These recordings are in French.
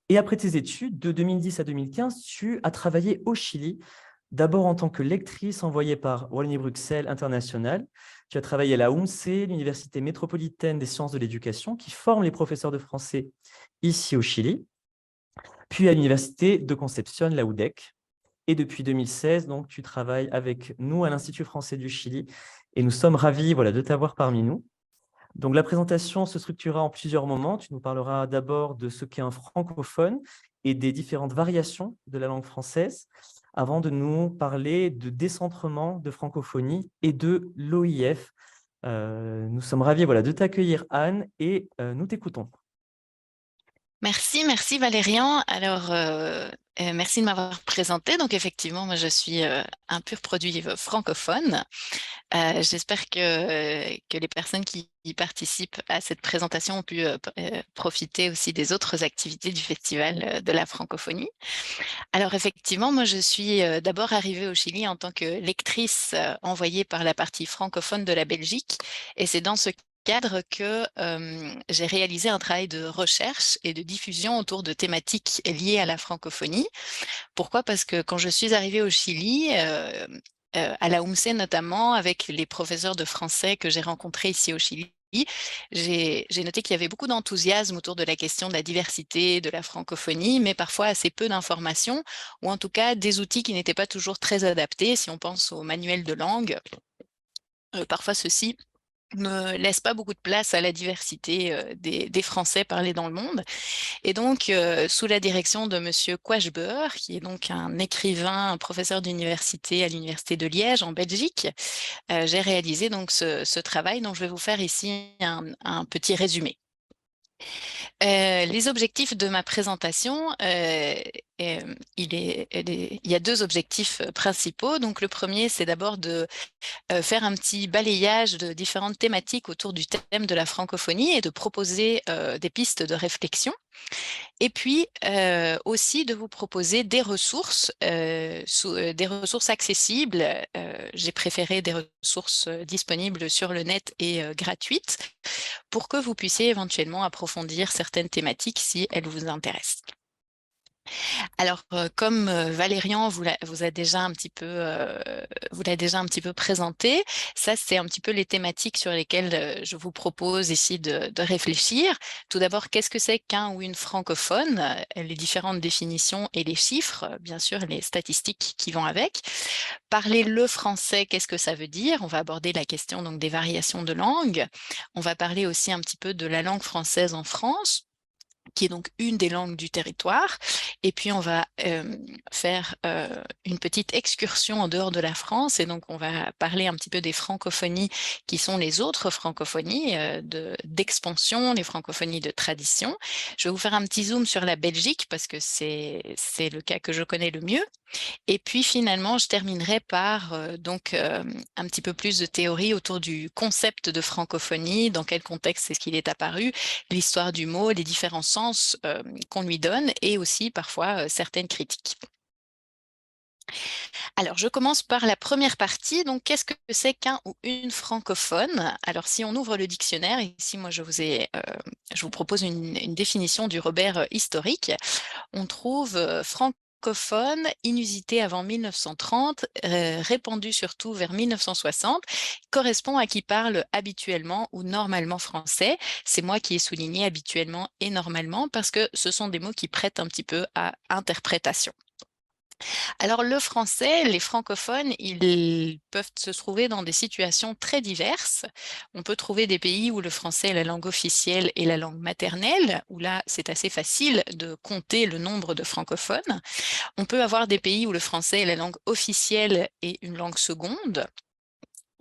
Et après tes études, de 2010 à 2015, tu as travaillé au Chili, d'abord en tant que lectrice envoyée par Wallonie-Bruxelles International. Tu as travaillé à la UMCE, l'Université métropolitaine des sciences de l'éducation, qui forme les professeurs de français ici au Chili, puis à l'Université de Concepción, la UDEC. Et depuis 2016, donc, tu travailles avec nous à l'Institut français du Chili et nous sommes ravis de t'avoir parmi nous. Donc, la présentation se structurera en plusieurs moments. Tu nous parleras d'abord de ce qu'est un francophone et des différentes variations de la langue française, avant de nous parler de décentrement de francophonie et de l'OIF. Nous sommes ravis de t'accueillir, Anne, et nous t'écoutons. Merci Valérian. Alors, merci de m'avoir présenté. Donc, effectivement, moi, je suis un pur produit francophone. J'espère que les personnes qui participent à cette présentation ont pu profiter aussi des autres activités du Festival de la francophonie. Alors, effectivement, moi, je suis d'abord arrivée au Chili en tant que lectrice envoyée par la partie francophone de la Belgique. Et c'est dans ce cadre que j'ai réalisé un travail de recherche et de diffusion autour de thématiques liées à la francophonie. Pourquoi? Parce que quand je suis arrivée au Chili, à la UMCE notamment, avec les professeurs de français que j'ai rencontrés ici au Chili, j'ai noté qu'il y avait beaucoup d'enthousiasme autour de la question de la diversité, de la francophonie, mais parfois assez peu d'informations, ou en tout cas des outils qui n'étaient pas toujours très adaptés. Si on pense aux manuels de langue, parfois ceux-ci ne laissent pas beaucoup de place à la diversité des Français parlés dans le monde. Et donc, sous la direction de Monsieur Quachbeur, qui est donc un écrivain, un professeur d'université à l'Université de Liège en Belgique, j'ai réalisé donc ce travail dont je vais vous faire ici un petit résumé. Les objectifs de ma présentation, il y a deux objectifs principaux. Donc, le premier, c'est d'abord de faire un petit balayage de différentes thématiques autour du thème de la francophonie et de proposer des pistes de réflexion. Et puis aussi de vous proposer des ressources, des ressources accessibles. J'ai préféré des ressources disponibles sur le net et gratuites pour que vous puissiez éventuellement approfondir certaines thématiques si elles vous intéressent. Alors, comme Valérian vous a déjà un petit peu, vous l'a déjà un petit peu présenté, ça, c'est un petit peu les thématiques sur lesquelles je vous propose ici de réfléchir. Tout d'abord, qu'est-ce que c'est qu'un ou une francophone? Les différentes définitions et les chiffres, bien sûr, les statistiques qui vont avec. Parler le français, qu'est-ce que ça veut dire? On va aborder la question donc des variations de langue. On va parler aussi un petit peu de la langue française en France, qui est donc une des langues du territoire. Et puis, on va faire une petite excursion en dehors de la France. Et donc, on va parler un petit peu des francophonies qui sont les autres francophonies d'expansion, les francophonies de tradition. Je vais vous faire un petit zoom sur la Belgique parce que c'est le cas que je connais le mieux. Et puis finalement, je terminerai par un petit peu plus de théorie autour du concept de francophonie, dans quel contexte est-ce qu'il est apparu, l'histoire du mot, les différents sens qu'on lui donne et aussi parfois certaines critiques. Alors, je commence par la première partie. Donc, qu'est-ce que c'est qu'un ou une francophone? Alors, si on ouvre le dictionnaire, ici, moi, je vous propose une définition du Robert historique. On trouve francophone, inusité avant 1930, répandu surtout vers 1960, correspond à qui parle habituellement ou normalement français. C'est moi qui ai souligné habituellement et normalement parce que ce sont des mots qui prêtent un petit peu à interprétation. Alors le français, les francophones, ils peuvent se trouver dans des situations très diverses. On peut trouver des pays où le français est la langue officielle et la langue maternelle, où là c'est assez facile de compter le nombre de francophones. On peut avoir des pays où le français est la langue officielle et une langue seconde,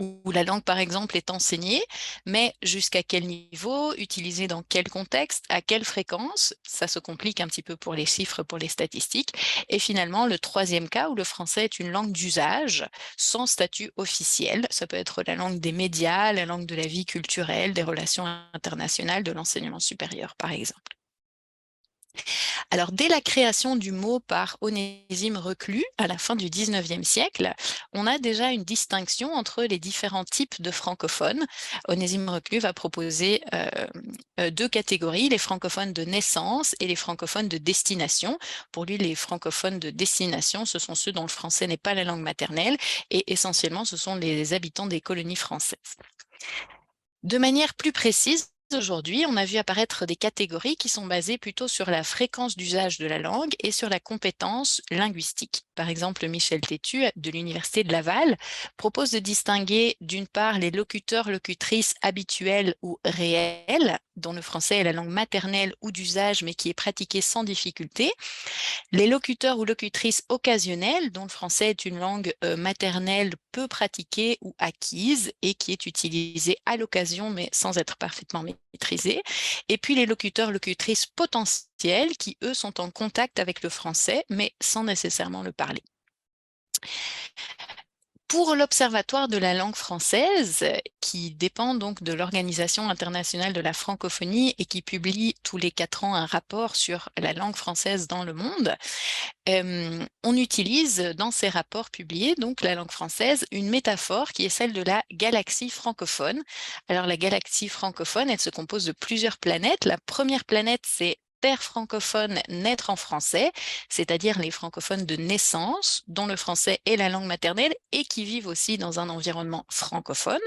où la langue, par exemple, est enseignée, mais jusqu'à quel niveau, utilisée dans quel contexte, à quelle fréquence, ça se complique un petit peu pour les chiffres, pour les statistiques. Et finalement, le troisième cas où le français est une langue d'usage, sans statut officiel. Ça peut être la langue des médias, la langue de la vie culturelle, des relations internationales, de l'enseignement supérieur, par exemple. Alors, dès la création du mot par Onésime Reclus, à la fin du XIXe siècle, on a déjà une distinction entre les différents types de francophones. Onésime Reclus va proposer deux catégories, les francophones de naissance et les francophones de destination. Pour lui, les francophones de destination, ce sont ceux dont le français n'est pas la langue maternelle et essentiellement, ce sont les habitants des colonies françaises. De manière plus précise, aujourd'hui, on a vu apparaître des catégories qui sont basées plutôt sur la fréquence d'usage de la langue et sur la compétence linguistique. Par exemple, Michel Tétu de l'Université de Laval propose de distinguer d'une part les locuteurs-locutrices habituels ou réels, dont le français est la langue maternelle ou d'usage mais qui est pratiquée sans difficulté, les locuteurs ou locutrices occasionnels, dont le français est une langue maternelle peu pratiquée ou acquise et qui est utilisée à l'occasion mais sans être parfaitement maîtrisée. Et puis les locuteurs-locutrices potentiels qui, eux, sont en contact avec le français mais sans nécessairement le parler. Pour l'Observatoire de la langue française, qui dépend donc de l'Organisation internationale de la francophonie et qui publie tous les 4 ans un rapport sur la langue française dans le monde, on utilise dans ces rapports publiés, donc la langue française, une métaphore qui est celle de la galaxie francophone. Alors la galaxie francophone, elle se compose de plusieurs planètes. La première planète, c'est Terre francophone, naître en français, c'est-à-dire les francophones de naissance, dont le français est la langue maternelle et qui vivent aussi dans un environnement francophone.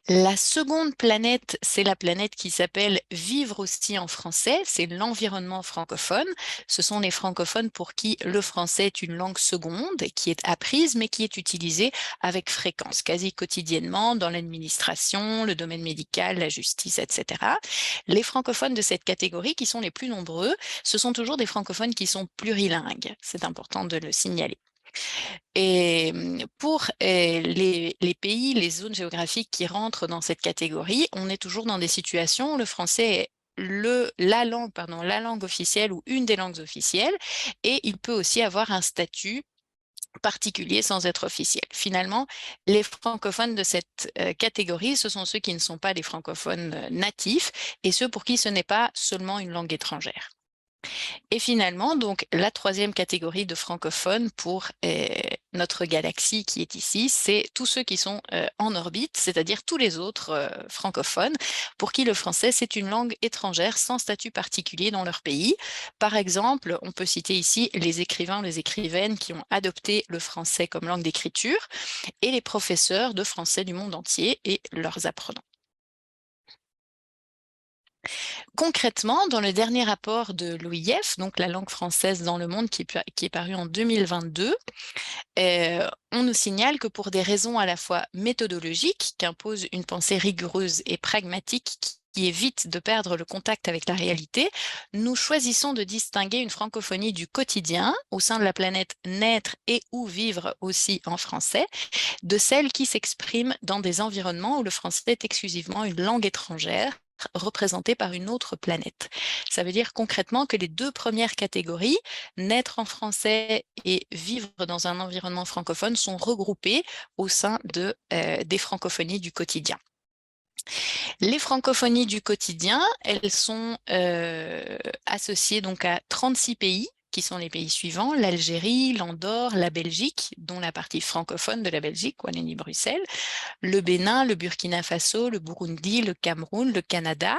La seconde planète, c'est la planète qui s'appelle Vivre aussi en français, c'est l'environnement francophone. Ce sont les francophones pour qui le français est une langue seconde, qui est apprise, mais qui est utilisée avec fréquence, quasi quotidiennement dans l'administration, le domaine médical, la justice, etc. Les francophones de cette catégorie, qui sont les plus nombreux, ce sont toujours des francophones qui sont plurilingues. C'est important de le signaler. Et pour les pays, les zones géographiques qui rentrent dans cette catégorie, on est toujours dans des situations où le français est la langue officielle ou une des langues officielles, et il peut aussi avoir un statut particulier sans être officiel. Finalement, les francophones de cette catégorie, ce sont ceux qui ne sont pas des francophones natifs et ceux pour qui ce n'est pas seulement une langue étrangère. Et finalement, donc, la troisième catégorie de francophones pour notre galaxie qui est ici, c'est tous ceux qui sont en orbite, c'est-à-dire tous les autres francophones, pour qui le français, c'est une langue étrangère sans statut particulier dans leur pays. Par exemple, on peut citer ici les écrivains ou les écrivaines qui ont adopté le français comme langue d'écriture et les professeurs de français du monde entier et leurs apprenants. Concrètement, dans le dernier rapport de l'OIF, donc la langue française dans le monde qui est paru en 2022, on nous signale que pour des raisons à la fois méthodologiques, qui imposent une pensée rigoureuse et pragmatique, qui évite de perdre le contact avec la réalité, nous choisissons de distinguer une francophonie du quotidien au sein de la planète naître et ou vivre aussi en français, de celle qui s'exprime dans des environnements où le français est exclusivement une langue étrangère représentée par une autre planète. Ça veut dire concrètement que les deux premières catégories, naître en français et vivre dans un environnement francophone, sont regroupées au sein des francophonies du quotidien. Les francophonies du quotidien, elles sont associées donc à 36 pays, qui sont les pays suivants: l'Algérie, l'Andorre, la Belgique, dont la partie francophone de la Belgique, Wallonie-Bruxelles, le Bénin, le Burkina Faso, le Burundi, le Cameroun, le Canada,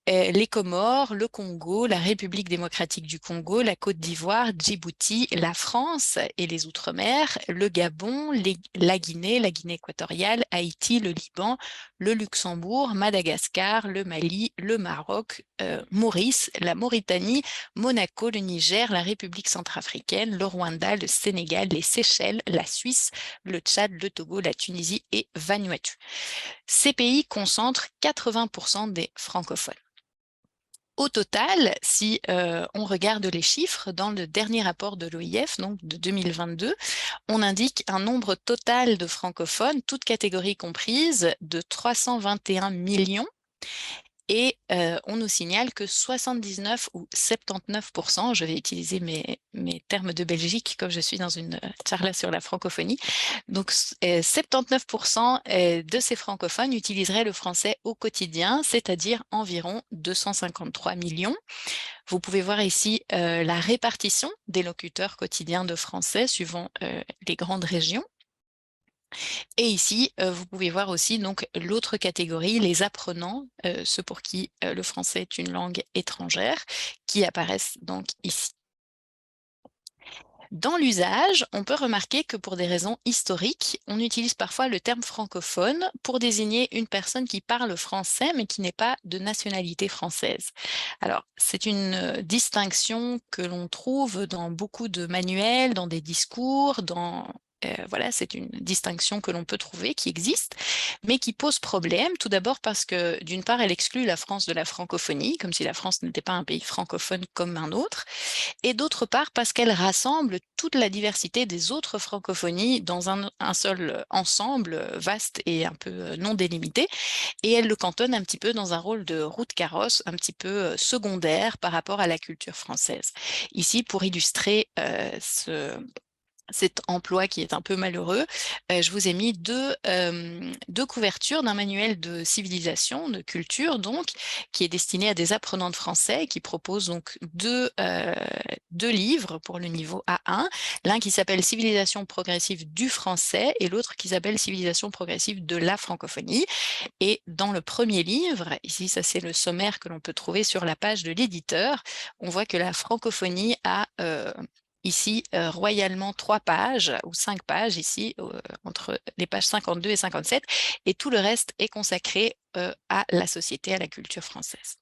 les Comores, le Congo, la République démocratique du Congo, la Côte d'Ivoire, Djibouti, la France et les Outre-mer, le Gabon, la Guinée équatoriale, Haïti, le Liban, le Luxembourg, Madagascar, le Mali, le Maroc, Maurice, la Mauritanie, Monaco, le Niger, la République centrafricaine, le Rwanda, le Sénégal, les Seychelles, la Suisse, le Tchad, le Togo, la Tunisie et Vanuatu. Ces pays concentrent 80% des francophones. Au total, si on regarde les chiffres, dans le dernier rapport de l'OIF, donc de 2022, on indique un nombre total de francophones, toutes catégories comprises, de 321 millions. Et on nous signale que 79 ou 79%, je vais utiliser mes termes de Belgique comme je suis dans une charla sur la francophonie, donc 79% de ces francophones utiliseraient le français au quotidien, c'est-à-dire environ 253 millions. Vous pouvez voir ici la répartition des locuteurs quotidiens de français suivant les grandes régions. Et ici, vous pouvez voir aussi donc l'autre catégorie, les apprenants, ceux pour qui le français est une langue étrangère, qui apparaissent donc ici. Dans l'usage, on peut remarquer que pour des raisons historiques, on utilise parfois le terme francophone pour désigner une personne qui parle français mais qui n'est pas de nationalité française. Alors, c'est une distinction que l'on trouve dans beaucoup de manuels, dans des discours, voilà, c'est une distinction que l'on peut trouver, qui existe, mais qui pose problème. Tout d'abord parce que, d'une part, elle exclut la France de la francophonie, comme si la France n'était pas un pays francophone comme un autre, et d'autre part parce qu'elle rassemble toute la diversité des autres francophonies dans un seul ensemble vaste et un peu non délimité, et elle le cantonne un petit peu dans un rôle de roue de carrosse, un petit peu secondaire par rapport à la culture française. Ici, pour illustrer cet emploi qui est un peu malheureux, je vous ai mis deux couvertures d'un manuel de civilisation, de culture, donc, qui est destiné à des apprenants de français, qui propose donc deux livres pour le niveau A1, l'un qui s'appelle Civilisation progressive du français et l'autre qui s'appelle Civilisation progressive de la francophonie. Et dans le premier livre, ici, ça c'est le sommaire que l'on peut trouver sur la page de l'éditeur, on voit que la francophonie a ici royalement 3 pages ou 5 pages ici entre les pages 52 et 57, et tout le reste est consacré à la société, à la culture française.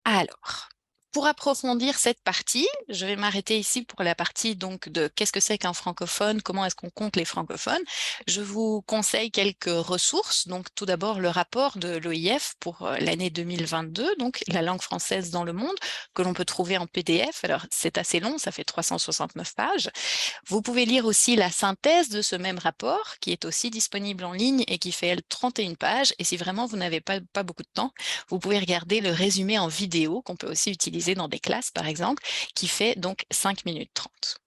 Alors, pour approfondir cette partie, je vais m'arrêter ici pour la partie donc de qu'est-ce que c'est qu'un francophone, comment est-ce qu'on compte les francophones. Je vous conseille quelques ressources. Donc tout d'abord le rapport de l'OIF pour l'année 2022, donc la langue française dans le monde, que l'on peut trouver en PDF. Alors c'est assez long, ça fait 369 pages. Vous pouvez lire aussi la synthèse de ce même rapport qui est aussi disponible en ligne et qui fait, elle, 31 pages. Et si vraiment vous n'avez pas beaucoup de temps, vous pouvez regarder le résumé en vidéo qu'on peut aussi utiliser dans des classes, par exemple, qui fait donc 5 minutes 30.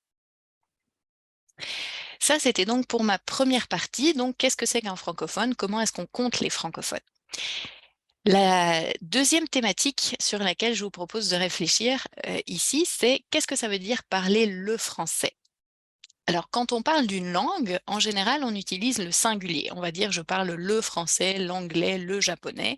Ça, c'était donc pour ma première partie. Donc, qu'est-ce que c'est qu'un francophone? Comment est-ce qu'on compte les francophones? La deuxième thématique sur laquelle je vous propose de réfléchir ici, c'est qu'est-ce que ça veut dire parler le français? Alors, quand on parle d'une langue, en général, on utilise le singulier. On va dire je parle le français, l'anglais, le japonais.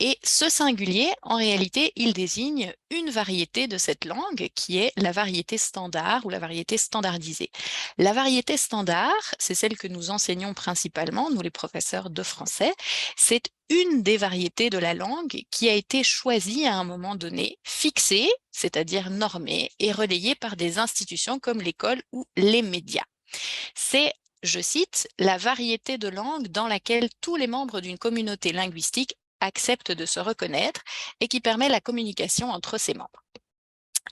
Et ce singulier, en réalité, il désigne une variété de cette langue qui est la variété standard ou la variété standardisée. La variété standard, c'est celle que nous enseignons principalement, nous les professeurs de français. C'est une des variétés de la langue qui a été choisie à un moment donné, fixée, c'est-à-dire normée, et relayée par des institutions comme l'école ou les médias. C'est, je cite, la variété de langue dans laquelle tous les membres d'une communauté linguistique acceptent de se reconnaître et qui permet la communication entre ses membres.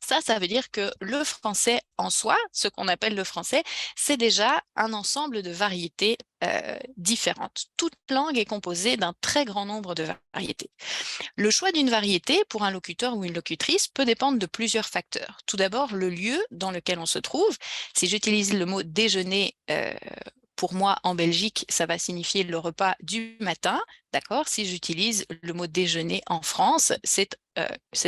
Ça veut dire que le français en soi, ce qu'on appelle le français, c'est déjà un ensemble de variétés différentes. Toute langue est composée d'un très grand nombre de variétés. Le choix d'une variété pour un locuteur ou une locutrice peut dépendre de plusieurs facteurs. Tout d'abord, le lieu dans lequel on se trouve. Si j'utilise le mot déjeuner, pour moi, en Belgique, ça va signifier le repas du matin, d'accord? Si j'utilise le mot déjeuner en France, c'est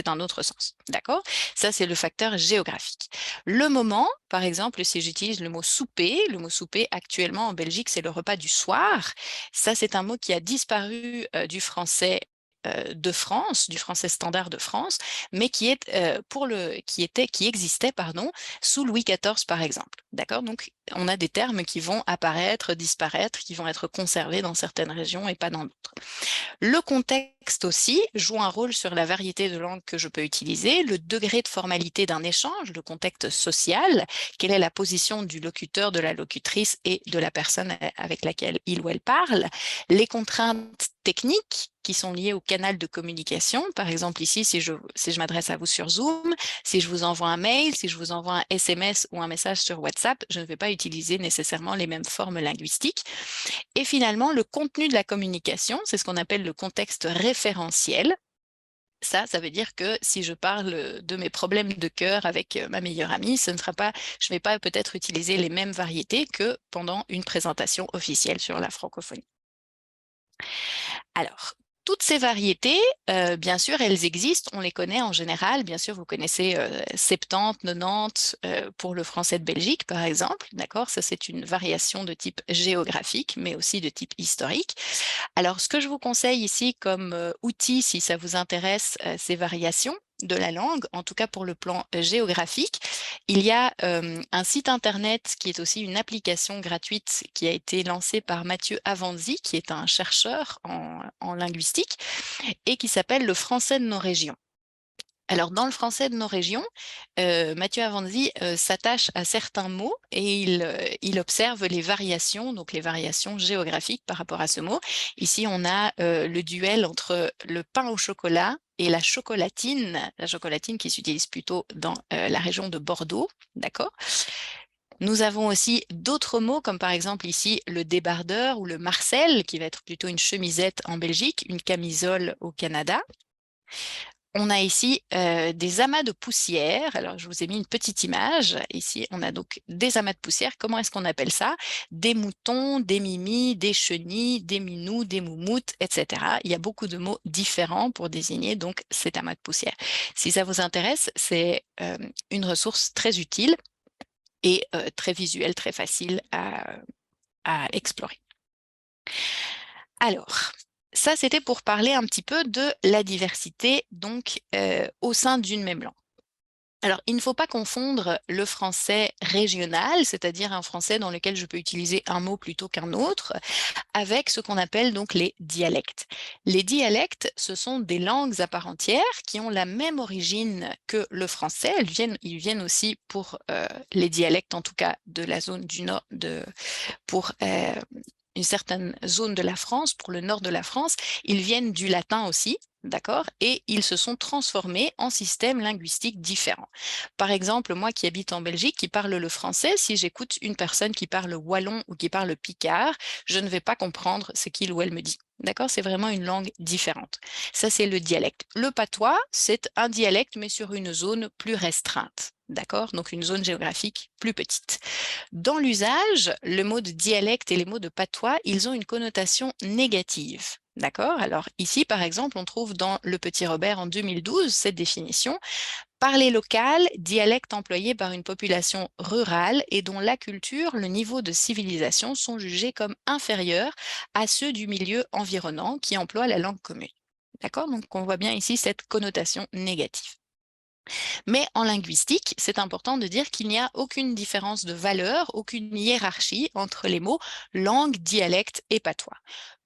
un autre sens, d'accord? Ça, c'est le facteur géographique. Le moment, par exemple, si j'utilise le mot souper actuellement en Belgique, c'est le repas du soir. Ça, c'est un mot qui a disparu du français de France, du français standard de France, mais qui existait, sous Louis XIV, par exemple. D'accord? Donc, on a des termes qui vont apparaître, disparaître, qui vont être conservés dans certaines régions et pas dans d'autres. Le contexte aussi joue un rôle sur la variété de langues que je peux utiliser, le degré de formalité d'un échange, le contexte social, quelle est la position du locuteur, de la locutrice et de la personne avec laquelle il ou elle parle, les contraintes techniques qui sont liées au canal de communication. Par exemple, ici, si je m'adresse à vous sur Zoom, si je vous envoie un mail, si je vous envoie un SMS ou un message sur WhatsApp, je ne vais pas utiliser nécessairement les mêmes formes linguistiques. Et finalement, le contenu de la communication, c'est ce qu'on appelle le contexte référentiel. Ça veut dire que si je parle de mes problèmes de cœur avec ma meilleure amie, je ne vais pas peut-être utiliser les mêmes variétés que pendant une présentation officielle sur la francophonie. Alors, toutes ces variétés, bien sûr, elles existent, on les connaît en général. Bien sûr, vous connaissez 70, 90 pour le français de Belgique, par exemple. D'accord, ça, c'est une variation de type géographique, mais aussi de type historique. Alors, ce que je vous conseille ici comme outil, si ça vous intéresse, ces variations de la langue, en tout cas pour le plan géographique, il y a un site internet qui est aussi une application gratuite qui a été lancée par Mathieu Avanzi, qui est un chercheur en linguistique, et qui s'appelle Le français de nos régions. Alors, dans le français de nos régions, Mathieu Avanzi s'attache à certains mots et il observe les variations, donc les variations géographiques par rapport à ce mot. Ici, on a le duel entre le pain au chocolat et la chocolatine qui s'utilise plutôt dans la région de Bordeaux, d'accord? Nous avons aussi d'autres mots, comme par exemple ici le débardeur ou le marcel, qui va être plutôt une chemisette en Belgique, une camisole au Canada. On a ici des amas de poussière. Alors, je vous ai mis une petite image. Ici, on a donc des amas de poussière. Comment est-ce qu'on appelle ça? Des moutons, des mimis, des chenilles, des minous, des moumoutes, etc. Il y a beaucoup de mots différents pour désigner donc cet amas de poussière. Si ça vous intéresse, c'est une ressource très utile et très visuelle, très facile à explorer. Alors, ça, c'était pour parler un petit peu de la diversité donc au sein d'une même langue. Alors, il ne faut pas confondre le français régional, c'est-à-dire un français dans lequel je peux utiliser un mot plutôt qu'un autre, avec ce qu'on appelle donc les dialectes. Les dialectes, ce sont des langues à part entière qui ont la même origine que le français. Ils viennent aussi pour les dialectes, en tout cas de la zone du nord, pour une certaine zone de la France, pour le nord de la France, ils viennent du latin aussi, d'accord? Et ils se sont transformés en systèmes linguistiques différents. Par exemple, moi qui habite en Belgique, qui parle le français, si j'écoute une personne qui parle wallon ou qui parle picard, je ne vais pas comprendre ce qu'il ou elle me dit. D'accord? C'est vraiment une langue différente. Ça, c'est le dialecte. Le patois, c'est un dialecte, mais sur une zone plus restreinte. D'accord? Donc, une zone géographique plus petite. Dans l'usage, le mot de dialecte et les mots de patois, ils ont une connotation négative. D'accord? Alors ici, par exemple, on trouve dans Le Petit Robert en 2012 cette définition. Parler local, dialecte employé par une population rurale et dont la culture, le niveau de civilisation sont jugés comme inférieurs à ceux du milieu environnant qui emploie la langue commune. D'accord? Donc on voit bien ici cette connotation négative. Mais en linguistique, c'est important de dire qu'il n'y a aucune différence de valeur, aucune hiérarchie entre les mots langue, dialecte et patois.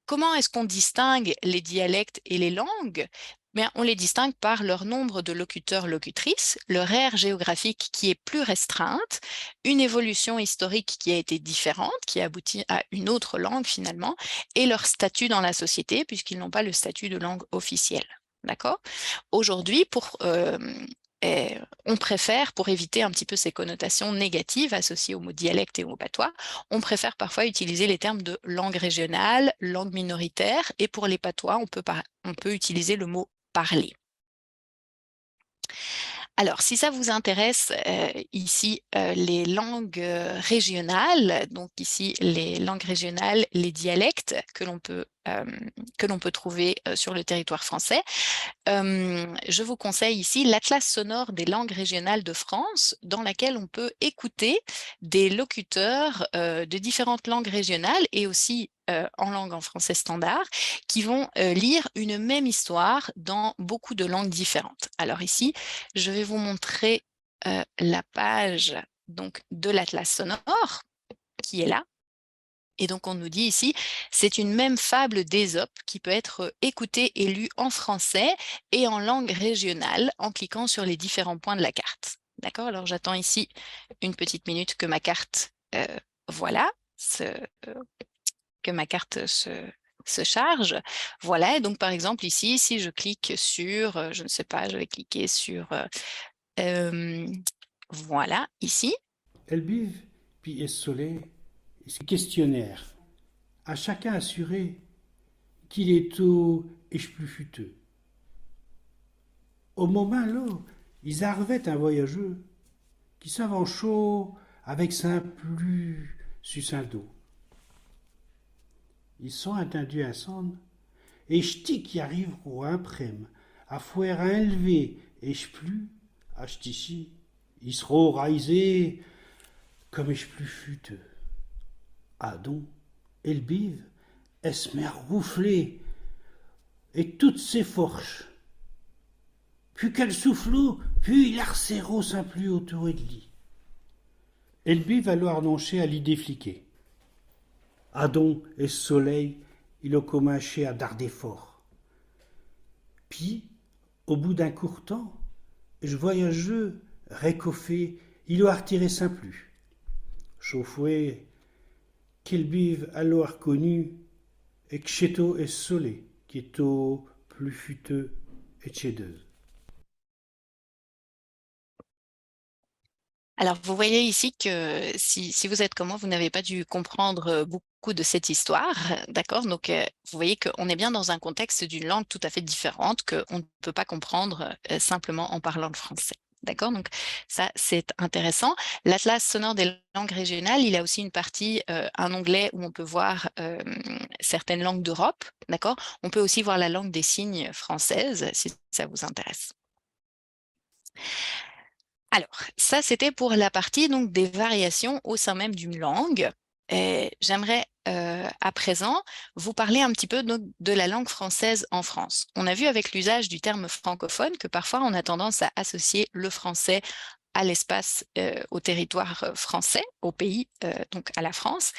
Comment est-ce qu'on distingue les dialectes et les langues? Bien, on les distingue par leur nombre de locuteurs-locutrices, leur aire géographique qui est plus restreinte, une évolution historique qui a été différente, qui a abouti à une autre langue finalement, et leur statut dans la société, puisqu'ils n'ont pas le statut de langue officielle. D'accord? Aujourd'hui, on préfère, pour éviter un petit peu ces connotations négatives associées au mot dialecte et au mot patois, on préfère parfois utiliser les termes de langue régionale, langue minoritaire, et pour les patois, on peut utiliser le mot parler. Alors, si ça vous intéresse, ici, les langues régionales, donc ici, les langues régionales, les dialectes que l'on peut trouver sur le territoire français, je vous conseille ici l'Atlas sonore des langues régionales de France, dans laquelle on peut écouter des locuteurs de différentes langues régionales et aussi en français standard, qui vont lire une même histoire dans beaucoup de langues différentes. Alors ici, je vais vous montrer la page donc, de l'Atlas sonore, qui est là. Et donc, on nous dit ici, c'est une même fable d'Ésope qui peut être écoutée et lue en français et en langue régionale en cliquant sur les différents points de la carte. D'accord? Alors, j'attends ici une petite minute que ma carte, voilà, que ma carte se charge. Voilà, et donc, par exemple, ici, si je clique sur, je ne sais pas, je vais cliquer sur, voilà, ici. Elles bivent puis essolé, ce questionnaire, à chacun assuré qu'il est au et plus futeux. Au moment là, ils arrivaient un voyageur qui s'avance chaud avec sa plus sur un dos. Ils sont attendus à son et j'ti qui arrive au imprème, à fouer à élever, et je plus, à j'tichi, ils seront raisés comme je plus futeux. Ah donc, elle bive, elle se met à rouffler, et toutes ses forches. Puis qu'elle souffle, puis il harcèro sans plus autour de lit. Elle bive alors annoncer à l'idée fliquée. Adon et soleil, il a commencé à darder fort. Puis, au bout d'un court temps, je voyageux, récoffé, il a retiré sans plus. Chauffoué, qu'il bive alors connu, et que cheto est solé, qui est au plus futeux et chedeuse. Alors, vous voyez ici que si vous êtes comme moi, vous n'avez pas dû comprendre beaucoup de cette histoire, d'accord? Donc, vous voyez qu'on est bien dans un contexte d'une langue tout à fait différente qu'on ne peut pas comprendre simplement en parlant le français. D'accord? Donc, ça, c'est intéressant. L'Atlas sonore des langues régionales, il a aussi une partie, un onglet où on peut voir certaines langues d'Europe. D'accord? On peut aussi voir la langue des signes française, si ça vous intéresse. Alors, ça, c'était pour la partie donc, des variations au sein même d'une langue. J'aimerais à présent vous parler un petit peu de la langue française en France. On a vu avec l'usage du terme francophone que parfois on a tendance à associer le français à l'espace, au territoire français, au pays, donc à la France.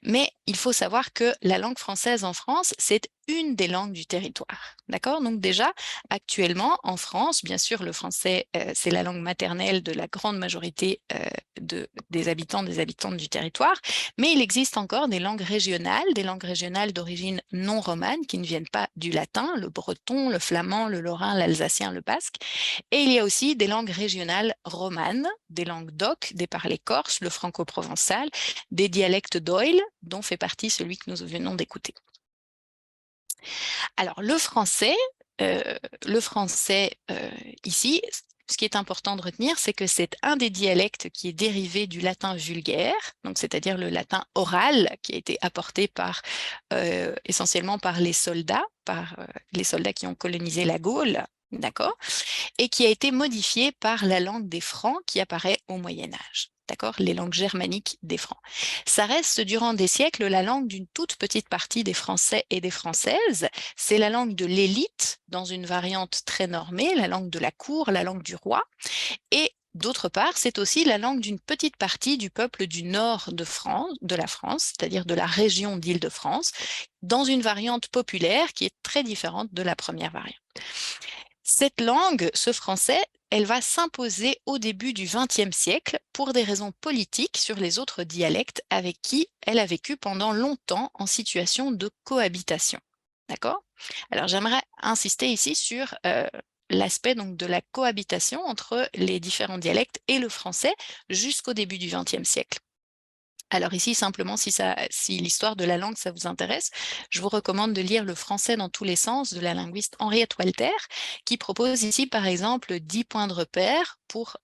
Mais il faut savoir que la langue française en France, c'est une des langues du territoire. D'accord? Donc déjà, actuellement, en France, bien sûr, le français, c'est la langue maternelle de la grande majorité des habitantes du territoire, mais il existe encore des langues régionales d'origine non romane qui ne viennent pas du latin, le breton, le flamand, le lorrain, l'alsacien, le basque. Et il y a aussi des langues régionales romanes, des langues d'oc, des parlers corses, le franco-provençal, des dialectes d'oïl, dont fait partie celui que nous venons d'écouter. Alors, ici, ce qui est important de retenir, c'est que c'est un des dialectes qui est dérivé du latin vulgaire, donc c'est-à-dire le latin oral qui a été apporté essentiellement par les soldats qui ont colonisé la Gaule, d'accord, et qui a été modifié par la langue des Francs qui apparaît au Moyen Âge. D'accord, les langues germaniques des Francs. Ça reste durant des siècles la langue d'une toute petite partie des Français et des Françaises. C'est la langue de l'élite dans une variante très normée, la langue de la cour, la langue du roi. Et d'autre part, c'est aussi la langue d'une petite partie du peuple du nord de la France, c'est-à-dire de la région d'Île-de-France, dans une variante populaire qui est très différente de la première variante. Cette langue, ce français, elle va s'imposer au début du XXe siècle pour des raisons politiques sur les autres dialectes avec qui elle a vécu pendant longtemps en situation de cohabitation. D'accord? Alors j'aimerais insister ici sur l'aspect donc de la cohabitation entre les différents dialectes et le français jusqu'au début du XXe siècle. Alors ici, simplement, si l'histoire de la langue, ça vous intéresse, je vous recommande de lire Le français dans tous les sens de la linguiste Henriette Walter, qui propose ici, par exemple, 10 points de repère pour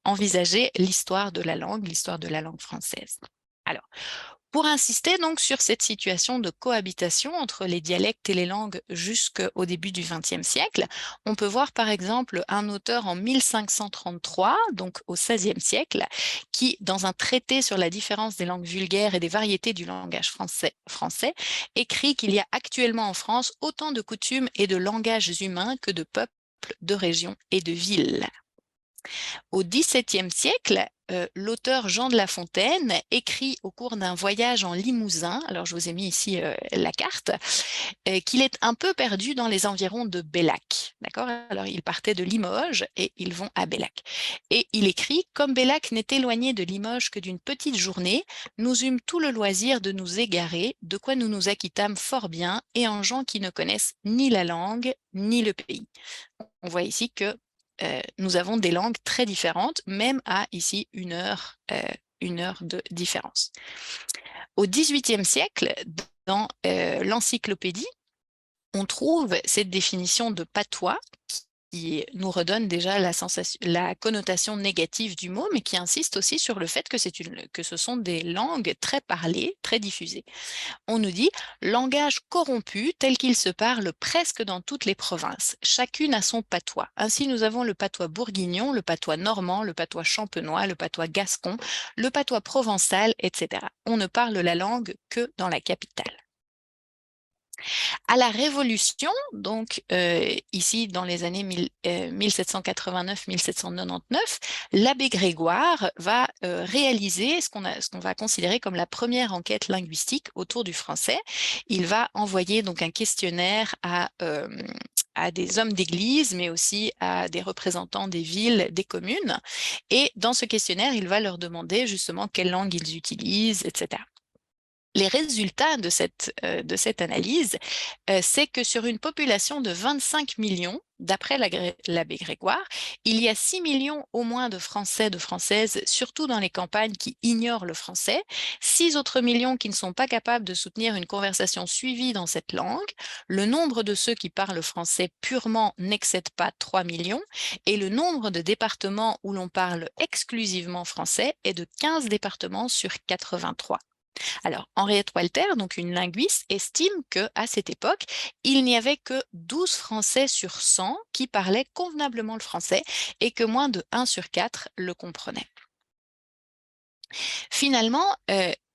envisager l'histoire de la langue française. Alors, pour insister donc sur cette situation de cohabitation entre les dialectes et les langues jusqu'au début du XXe siècle, on peut voir par exemple un auteur en 1533, donc au XVIe siècle, qui, dans un traité sur la différence des langues vulgaires et des variétés du langage français, écrit qu'il y a actuellement en France autant de coutumes et de langages humains que de peuples, de régions et de villes. Au XVIIe siècle, l'auteur Jean de La Fontaine écrit au cours d'un voyage en Limousin, alors je vous ai mis ici la carte, qu'il est un peu perdu dans les environs de Bellac. D'accord? Alors ils partaient de Limoges et ils vont à Bellac. Et il écrit « Comme Bellac n'est éloigné de Limoges que d'une petite journée, nous eûmes tout le loisir de nous égarer, de quoi nous nous acquittâmes fort bien, et en gens qui ne connaissent ni la langue, ni le pays. » On voit ici que nous avons des langues très différentes, même à ici 1 heure 1 heure de différence. Au XVIIIe siècle, dans l'encyclopédie, on trouve cette définition de patois qui nous redonne déjà la connotation négative du mot, mais qui insiste aussi sur le fait que ce sont des langues très parlées, très diffusées. On nous dit « langage corrompu tel qu'il se parle presque dans toutes les provinces. Chacune a son patois. Ainsi, nous avons le patois bourguignon, le patois normand, le patois champenois, le patois gascon, le patois provençal, etc. On ne parle la langue que dans la capitale. » À la Révolution, donc ici dans les années 1789-1799, l'abbé Grégoire va réaliser ce qu'on va considérer comme la première enquête linguistique autour du français. Il va envoyer donc un questionnaire à des hommes d'église, mais aussi à des représentants des villes, des communes. Et dans ce questionnaire, il va leur demander justement quelle langue ils utilisent, etc. Les résultats de cette analyse, c'est que sur une population de 25 millions, d'après l'abbé Grégoire, il y a 6 millions au moins de Français, de Françaises, surtout dans les campagnes, qui ignorent le français, 6 autres millions qui ne sont pas capables de soutenir une conversation suivie dans cette langue, le nombre de ceux qui parlent français purement n'excède pas 3 millions, et le nombre de départements où l'on parle exclusivement français est de 15 départements sur 83. Alors, Henriette Walter, donc une linguiste, estime qu'à cette époque, il n'y avait que 12 Français sur 100 qui parlaient convenablement le français et que moins de 1 sur 4 le comprenaient. Finalement,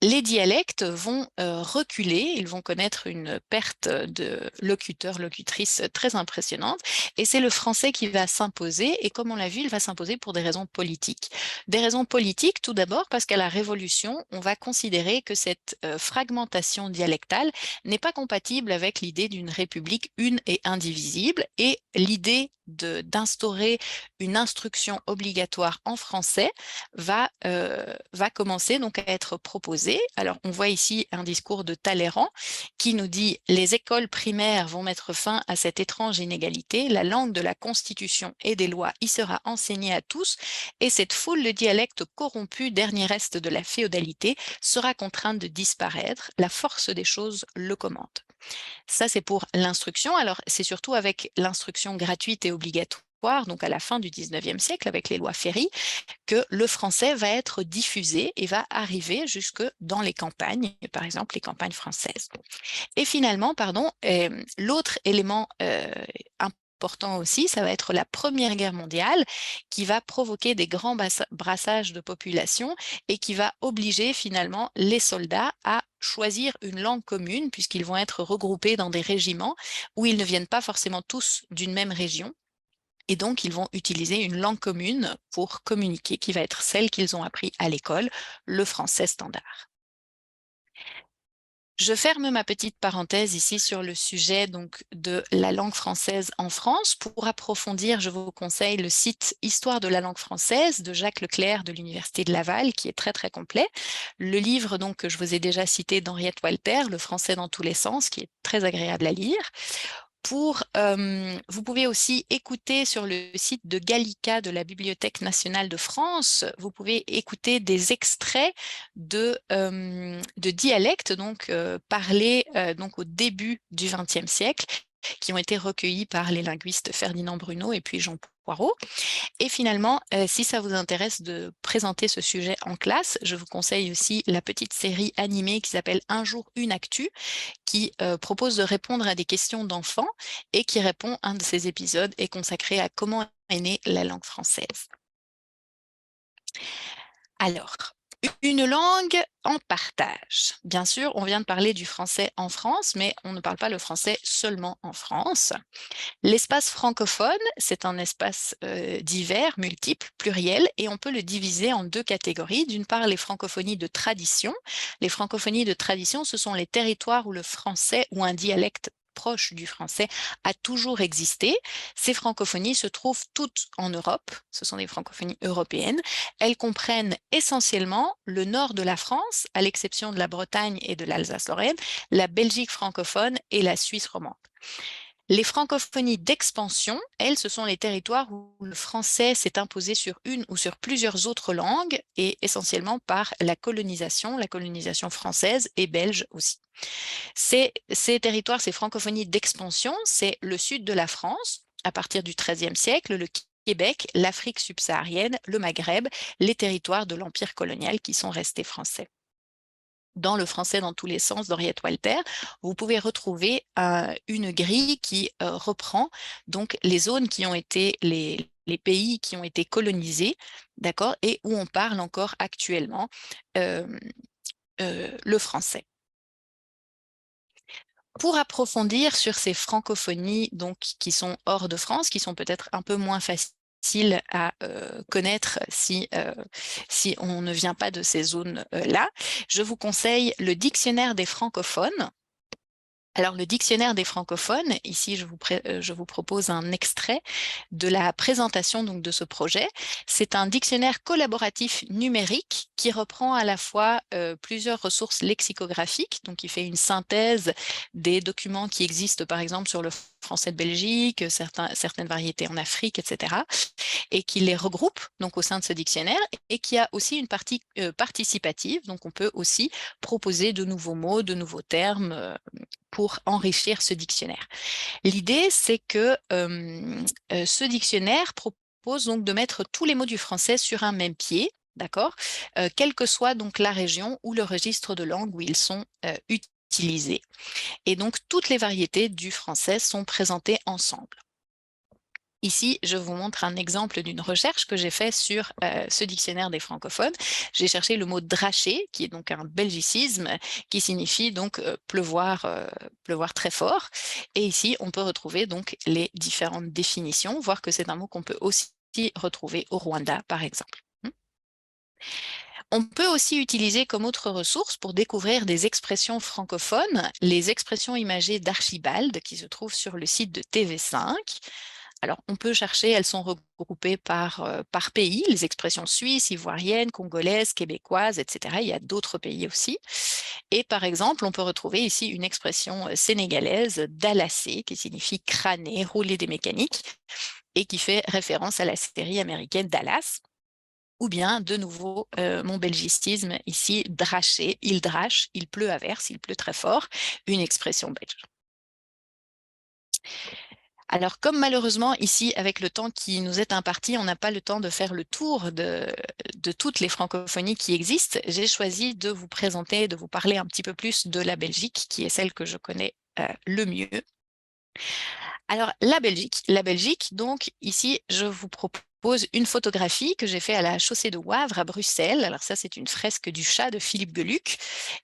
les dialectes vont reculer, ils vont connaître une perte de locuteurs, locutrices très impressionnante, et c'est le français qui va s'imposer, et comme on l'a vu, il va s'imposer pour des raisons politiques. Des raisons politiques, tout d'abord parce qu'à la Révolution, on va considérer que cette fragmentation dialectale n'est pas compatible avec l'idée d'une république une et indivisible, et l'idée d'instaurer une instruction obligatoire en français va commencer donc à être proposée. Alors, on voit ici un discours de Talleyrand qui nous dit « Les écoles primaires vont mettre fin à cette étrange inégalité, la langue de la Constitution et des lois y sera enseignée à tous, et cette foule de dialectes corrompus, dernier reste de la féodalité, sera contrainte de disparaître. La force des choses le commande. » Ça, c'est pour l'instruction. Alors, c'est surtout avec l'instruction gratuite et obligatoire, donc à la fin du 19e siècle, avec les lois Ferry, que le français va être diffusé et va arriver jusque dans les campagnes, par exemple les campagnes françaises. Et finalement, l'autre élément important aussi, ça va être la Première Guerre mondiale qui va provoquer des grands brassages de population et qui va obliger finalement les soldats à choisir une langue commune puisqu'ils vont être regroupés dans des régiments où ils ne viennent pas forcément tous d'une même région. Et donc, ils vont utiliser une langue commune pour communiquer, qui va être celle qu'ils ont appris à l'école, le français standard. Je ferme ma petite parenthèse ici sur le sujet donc, de la langue française en France. Pour approfondir, je vous conseille le site Histoire de la langue française de Jacques Leclerc de l'Université de Laval, qui est très très complet. Le livre donc, que je vous ai déjà cité d'Henriette Walter, Le français dans tous les sens, qui est très agréable à lire. Vous pouvez aussi écouter sur le site de Gallica de la Bibliothèque nationale de France, vous pouvez écouter des extraits de dialectes donc, parlés donc, au début du XXe siècle, qui ont été recueillis par les linguistes Ferdinand Bruno et puis Jean Poirot. Et finalement, si ça vous intéresse de présenter ce sujet en classe, je vous conseille aussi la petite série animée qui s'appelle Un jour une actu, qui propose de répondre à des questions d'enfants et qui répond, un de ces épisodes est consacré à comment est née la langue française. Alors, une langue en partage. Bien sûr, on vient de parler du français en France, mais on ne parle pas le français seulement en France. L'espace francophone, c'est un espace divers, multiple, pluriel, et on peut le diviser en 2 catégories. D'une part, les francophonies de tradition. Les francophonies de tradition, ce sont les territoires où le français ou un dialecte proche du français a toujours existé. Ces francophonies se trouvent toutes en Europe, ce sont des francophonies européennes. Elles comprennent essentiellement le nord de la France, à l'exception de la Bretagne et de l'Alsace-Lorraine, la Belgique francophone et la Suisse romande. Les francophonies d'expansion, elles, ce sont les territoires où le français s'est imposé sur une ou sur plusieurs autres langues et essentiellement par la colonisation française et belge aussi. Ces territoires, ces francophonies d'expansion, c'est le sud de la France, à partir du XIIIe siècle, le Québec, l'Afrique subsaharienne, le Maghreb, les territoires de l'Empire colonial qui sont restés français. Dans le français dans tous les sens d'Henriette Walter, vous pouvez retrouver une grille qui reprend donc les zones qui ont été les pays qui ont été colonisés, d'accord, et où on parle encore actuellement le français. Pour approfondir sur ces francophonies donc, qui sont hors de France, qui sont peut-être un peu moins faciles à connaître si on ne vient pas de ces zones-là, je vous conseille le dictionnaire des francophones. Alors, le dictionnaire des francophones, ici, je vous propose un extrait de la présentation donc, de ce projet. C'est un dictionnaire collaboratif numérique qui reprend à la fois plusieurs ressources lexicographiques, donc qui fait une synthèse des documents qui existent, par exemple, sur le français de Belgique, certaines variétés en Afrique, etc., et qui les regroupe donc, au sein de ce dictionnaire, et qui a aussi une partie participative, donc on peut aussi proposer de nouveaux mots, de nouveaux termes, pour enrichir ce dictionnaire. L'idée, c'est que ce dictionnaire propose donc de mettre tous les mots du français sur un même pied, d'accord, quelle que soit donc la région ou le registre de langue où ils sont utilisés. Et donc, toutes les variétés du français sont présentées ensemble. Ici, je vous montre un exemple d'une recherche que j'ai faite sur ce dictionnaire des francophones. J'ai cherché le mot dracher, qui est donc un belgicisme, qui signifie donc pleuvoir très fort. Et ici, on peut retrouver donc les différentes définitions, voir que c'est un mot qu'on peut aussi retrouver au Rwanda, par exemple. On peut aussi utiliser comme autre ressource pour découvrir des expressions francophones, les expressions imagées d'Archibald, qui se trouvent sur le site de TV5. Alors, on peut chercher, elles sont regroupées par pays, les expressions suisses, ivoiriennes, congolaises, québécoises, etc. Il y a d'autres pays aussi. Et par exemple, on peut retrouver ici une expression sénégalaise, dalasser, qui signifie crâner, rouler des mécaniques, et qui fait référence à la série américaine Dallas. Ou bien, de nouveau, mon belgicisme ici, dracher, il drache, il pleut à verse, il pleut très fort, une expression belge. Alors, comme malheureusement, ici, avec le temps qui nous est imparti, on n'a pas le temps de faire le tour de toutes les francophonies qui existent, j'ai choisi de vous présenter, de vous parler un petit peu plus de la Belgique, qui est celle que je connais le mieux. Alors, la Belgique, donc ici, je vous propose une photographie que j'ai faite à la chaussée de Wavre à Bruxelles. Alors ça, c'est une fresque du chat de Philippe Geluck.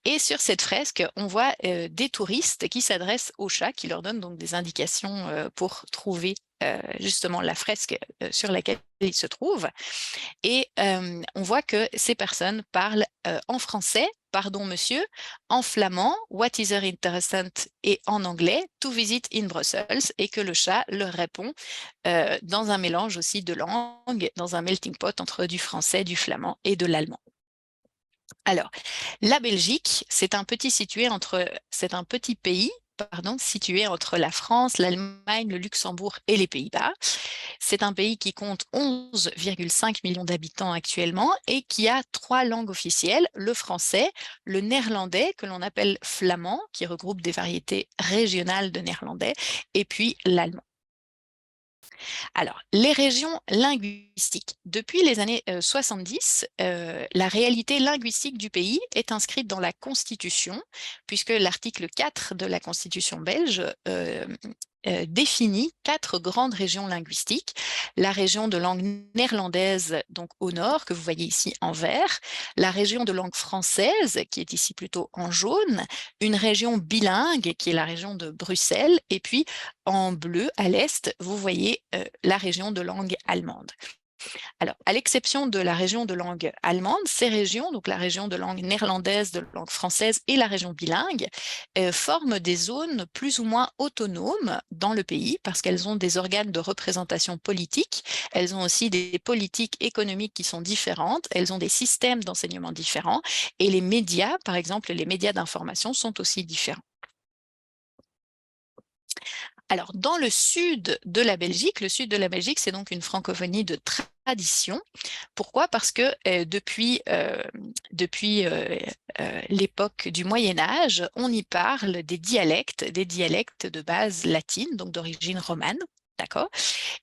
Et sur cette fresque, on voit des touristes qui s'adressent aux chats, qui leur donnent donc des indications pour trouver justement la fresque sur laquelle ils se trouvent. Et on voit que ces personnes parlent en français, pardon monsieur, en flamand, what is interessant, et en anglais, to visit in Brussels, et que le chat leur répond dans un mélange aussi de langues, dans un melting pot entre du français, du flamand et de l'allemand. Alors, la Belgique, c'est un petit pays situé entre la France, l'Allemagne, le Luxembourg et les Pays-Bas. C'est un pays qui compte 11,5 millions d'habitants actuellement et qui a 3 langues officielles, le français, le néerlandais, que l'on appelle flamand, qui regroupe des variétés régionales de néerlandais, et puis l'allemand. Alors, les régions linguistiques. Depuis les années 70, la réalité linguistique du pays est inscrite dans la Constitution, puisque l'article 4 de la Constitution belge définit 4 grandes régions linguistiques. La région de langue néerlandaise, donc au nord, que vous voyez ici en vert, la région de langue française, qui est ici plutôt en jaune, une région bilingue, qui est la région de Bruxelles, et puis en bleu, à l'est, vous voyez la région de langue allemande. Alors, à l'exception de la région de langue allemande, ces régions, donc la région de langue néerlandaise, de langue française et la région bilingue, forment des zones plus ou moins autonomes dans le pays parce qu'elles ont des organes de représentation politique, elles ont aussi des politiques économiques qui sont différentes, elles ont des systèmes d'enseignement différents et les médias, par exemple les médias d'information, sont aussi différents. Alors, dans le sud de la Belgique, c'est donc une francophonie de tradition. Pourquoi? Parce que depuis l'époque du Moyen-Âge, on y parle des dialectes de base latine, donc d'origine romane, d'accord,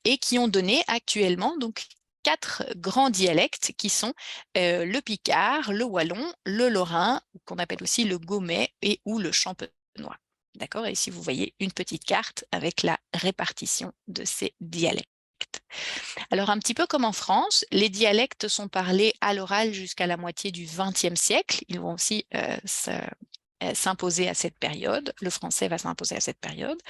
et qui ont donné actuellement donc 4 grands dialectes qui sont le picard, le wallon, le lorrain, qu'on appelle aussi le gaumet et ou le champenois. D'accord? Et ici, vous voyez une petite carte avec la répartition de ces dialectes. Alors, un petit peu comme en France, les dialectes sont parlés à l'oral jusqu'à la moitié du XXe siècle. Ils vont aussi s'imposer à cette période. Le français va s'imposer à cette période.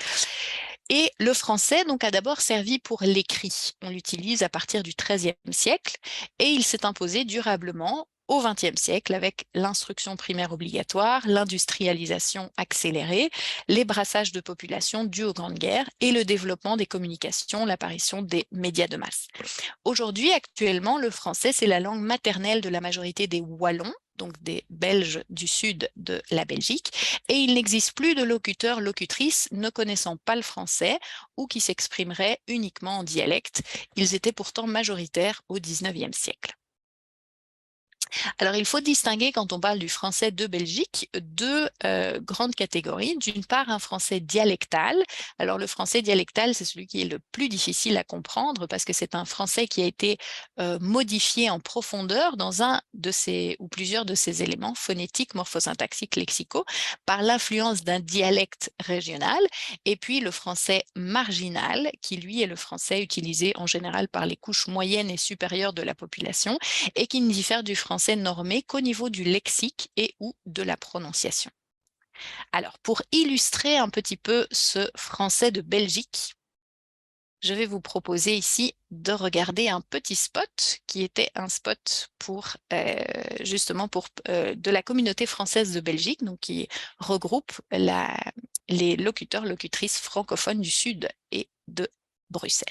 Et le français donc, a d'abord servi pour l'écrit. On l'utilise à partir du XIIIe siècle et il s'est imposé durablement au XXe siècle avec l'instruction primaire obligatoire, l'industrialisation accélérée, les brassages de population dus aux grandes guerres et le développement des communications, l'apparition des médias de masse. Aujourd'hui, actuellement, le français, c'est la langue maternelle de la majorité des Wallons, donc des Belges du sud de la Belgique, et il n'existe plus de locuteurs, locutrices ne connaissant pas le français ou qui s'exprimeraient uniquement en dialecte. Ils étaient pourtant majoritaires au XIXe siècle. Alors, il faut distinguer, quand on parle du français de Belgique, deux grandes catégories. D'une part, un français dialectal. Alors, le français dialectal, c'est celui qui est le plus difficile à comprendre parce que c'est un français qui a été modifié en profondeur dans un de ces, ou plusieurs de ces éléments phonétiques, morphosyntaxiques, lexicaux, par l'influence d'un dialecte régional. Et puis, le français marginal, qui lui est le français utilisé en général par les couches moyennes et supérieures de la population et qui ne diffère du français normé qu'au niveau du lexique et ou de la prononciation. Alors, pour illustrer un petit peu ce français de Belgique, je vais vous proposer ici de regarder un petit spot qui était un spot pour justement pour de la communauté française de Belgique, donc qui regroupe les locuteurs, locutrices francophones du Sud et de Bruxelles.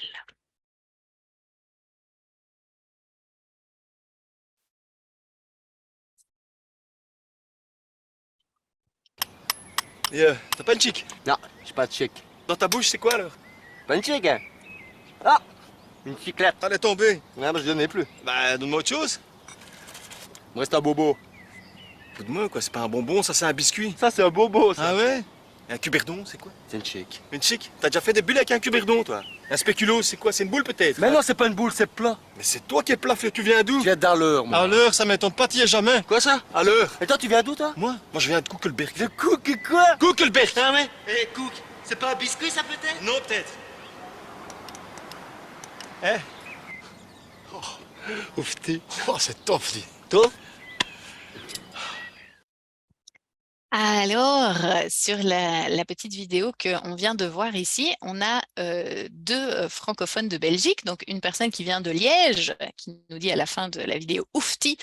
Et t'as pas une chic? Non, j'ai pas de chic. Dans ta bouche, c'est quoi alors? Pas une chic, hein? Ah! Une chiclette. Elle est tombée. Ouais, mais je n'en ai plus. Bah, donne-moi autre chose. Il me reste un bobo. Fous de moi, quoi. C'est pas un bonbon, ça, c'est un biscuit. Ça, c'est un bobo, ça. Ah ouais? Et un cuberdon, c'est quoi? C'est une chic. Une chic? T'as déjà fait des bulles avec un cuberdon, toi? Un spéculoos, c'est quoi? C'est une boule, peut-être? Mais non, c'est pas une boule, c'est plat. Mais c'est toi qui es plat, tu viens d'où? Je viens d'Arleur, moi. À l'heure, ça m'étonne pas, t'y es jamais. Quoi, ça? À l'heure. Et toi, tu viens d'où, toi? Moi, je viens de Koekelberg. De Cook et quoi? Koekelberg! Ah ouais? Eh, Cook, c'est pas un biscuit, ça, peut-être? Non, peut-être. Eh? Oh, oufti. Oh, c'est top, dis. Toi? Alors, sur la petite vidéo qu'on vient de voir ici, on a deux francophones de Belgique, donc une personne qui vient de Liège, qui nous dit à la fin de la vidéo « oufti »,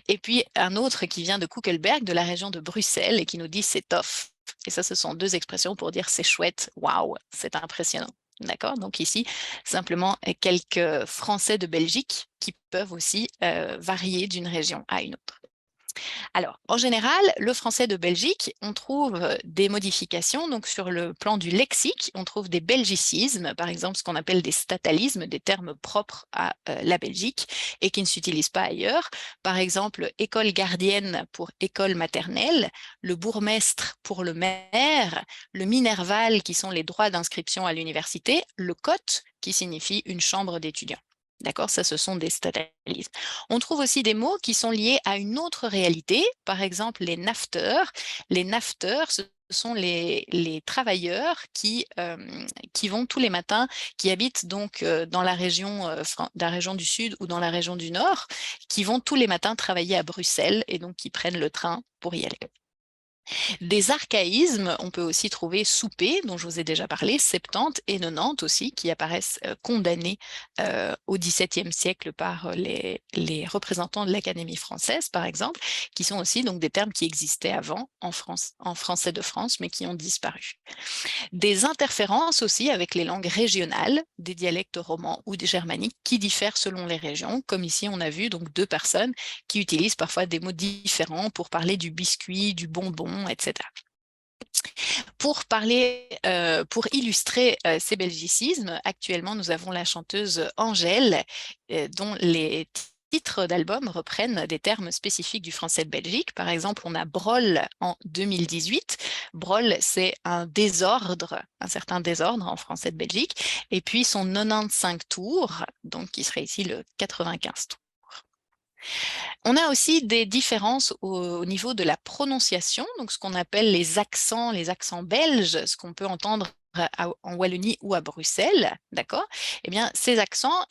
et puis un autre qui vient de Koekelberg, de la région de Bruxelles, et qui nous dit « c'est tof ». Et ça, ce sont deux expressions pour dire « c'est chouette »,« waouh »,« c'est impressionnant ». D'accord? Donc ici, simplement quelques Français de Belgique qui peuvent aussi varier d'une région à une autre. Alors, en général, le français de Belgique, on trouve des modifications. Donc, sur le plan du lexique, on trouve des belgicismes, par exemple ce qu'on appelle des statalismes, des termes propres à la Belgique et qui ne s'utilisent pas ailleurs. Par exemple, école gardienne pour école maternelle, le bourgmestre pour le maire, le minerval qui sont les droits d'inscription à l'université, le cote qui signifie une chambre d'étudiants. D'accord, ça, ce sont des statalismes. On trouve aussi des mots qui sont liés à une autre réalité, par exemple les nafteurs. Les nafteurs, ce sont les travailleurs qui vont tous les matins, qui habitent donc dans la région du Sud ou dans la région du Nord, qui vont tous les matins travailler à Bruxelles et donc qui prennent le train pour y aller. Des archaïsmes, on peut aussi trouver souper, dont je vous ai déjà parlé, 70 et 90 aussi, qui apparaissent condamnés au XVIIe siècle par les représentants de l'Académie française, par exemple, qui sont aussi donc des termes qui existaient avant en français de France, mais qui ont disparu. Des interférences aussi avec les langues régionales, des dialectes romans ou des germaniques qui diffèrent selon les régions, comme ici on a vu donc deux personnes qui utilisent parfois des mots différents pour parler du biscuit, du bonbon, etc. Pour illustrer ces belgicismes, actuellement, nous avons la chanteuse Angèle, dont les titres d'albums reprennent des termes spécifiques du français de Belgique. Par exemple, on a Brol en 2018. Brol, c'est un désordre, un certain désordre en français de Belgique. Et puis son 95 tours, donc qui serait ici le 95 tours. On a aussi des différences au niveau de la prononciation, donc ce qu'on appelle les accents belges, ce qu'on peut entendre en Wallonie ou à Bruxelles, d'accord? Eh bien, ces accents,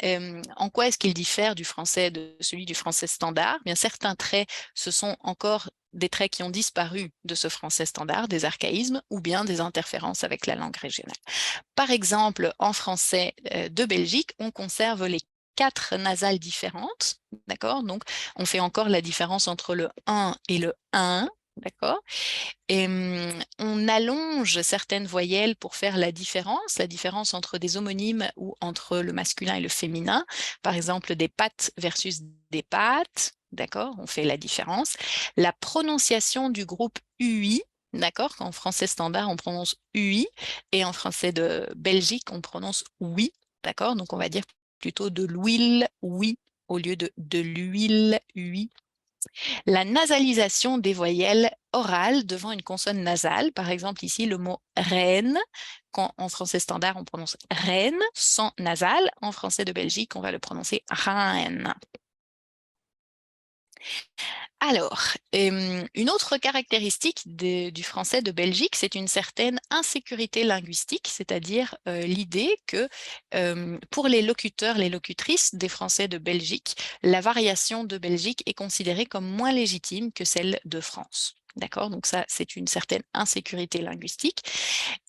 en quoi est-ce qu'ils diffèrent du français, de celui du français standard? Eh bien, certains traits, ce sont encore des traits qui ont disparu de ce français standard, des archaïsmes, ou bien des interférences avec la langue régionale. Par exemple, en français de Belgique, on conserve les 4 nasales différentes, d'accord? Donc, on fait encore la différence entre le 1 et le 1, d'accord? Et on allonge certaines voyelles pour faire la différence entre des homonymes ou entre le masculin et le féminin. Par exemple, des pattes versus des pattes, d'accord? On fait la différence. La prononciation du groupe UI, d'accord? En français standard, on prononce UI, et en français de Belgique, on prononce oui, d'accord? Donc, on va dire plutôt de l'huile, oui, au lieu de l'huile, oui. La nasalisation des voyelles orales devant une consonne nasale, par exemple ici le mot reine, quand en français standard on prononce reine sans nasale, en français de Belgique on va le prononcer reine. Alors, une autre caractéristique du français de Belgique, c'est une certaine insécurité linguistique, c'est-à-dire l'idée que pour les locuteurs, les locutrices des Français de Belgique, la variation de Belgique est considérée comme moins légitime que celle de France. D'accord? Donc ça, c'est une certaine insécurité linguistique.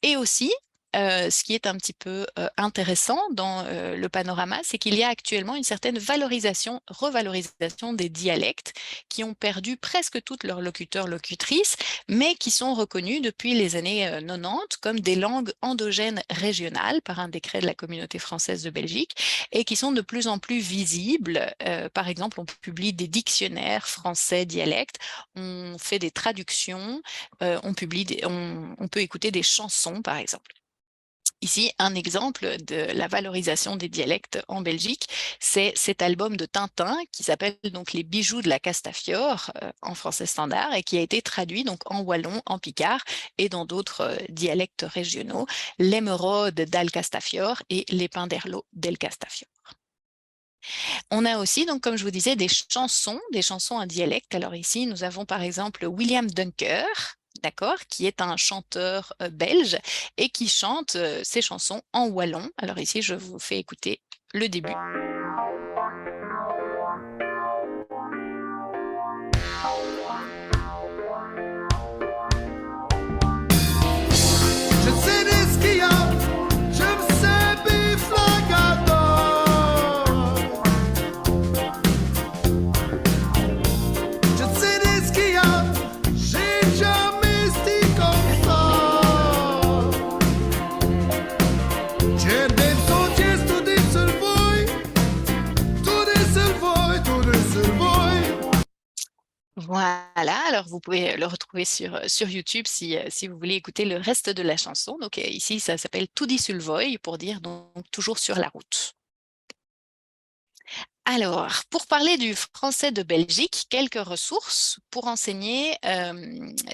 Et aussi, ce qui est un petit peu intéressant dans le panorama, c'est qu'il y a actuellement une certaine revalorisation des dialectes qui ont perdu presque toutes leurs locuteurs, locutrices, mais qui sont reconnus depuis les années 90 comme des langues endogènes régionales par un décret de la communauté française de Belgique et qui sont de plus en plus visibles. Par exemple, on publie des dictionnaires français dialectes, on fait des traductions, on peut écouter des chansons, par exemple. Ici, un exemple de la valorisation des dialectes en Belgique, c'est cet album de Tintin qui s'appelle donc Les bijoux de la Castafiore en français standard et qui a été traduit donc en wallon, en picard et dans d'autres dialectes régionaux, l'émeraude d'Al Castafiore et l'épinderlo del Castafiore. On a aussi, donc, comme je vous disais, des chansons en dialecte. Alors ici, nous avons par exemple William Dunker, d'accord, qui est un chanteur belge et qui chante ses chansons en wallon. Alors ici, je vous fais écouter le début. Je sais des skieurs, je me sais biflagador. Je sais des skieurs, j'ai jamais sti comme ça. J'ai des sentiers, tout des seuls tout des seuls Voilà, alors vous pouvez le retrouver sur YouTube si vous voulez écouter le reste de la chanson. Donc ici, ça s'appelle Tout dit sul Voy pour dire donc toujours sur la route. Alors, pour parler du français de Belgique, quelques ressources pour enseigner.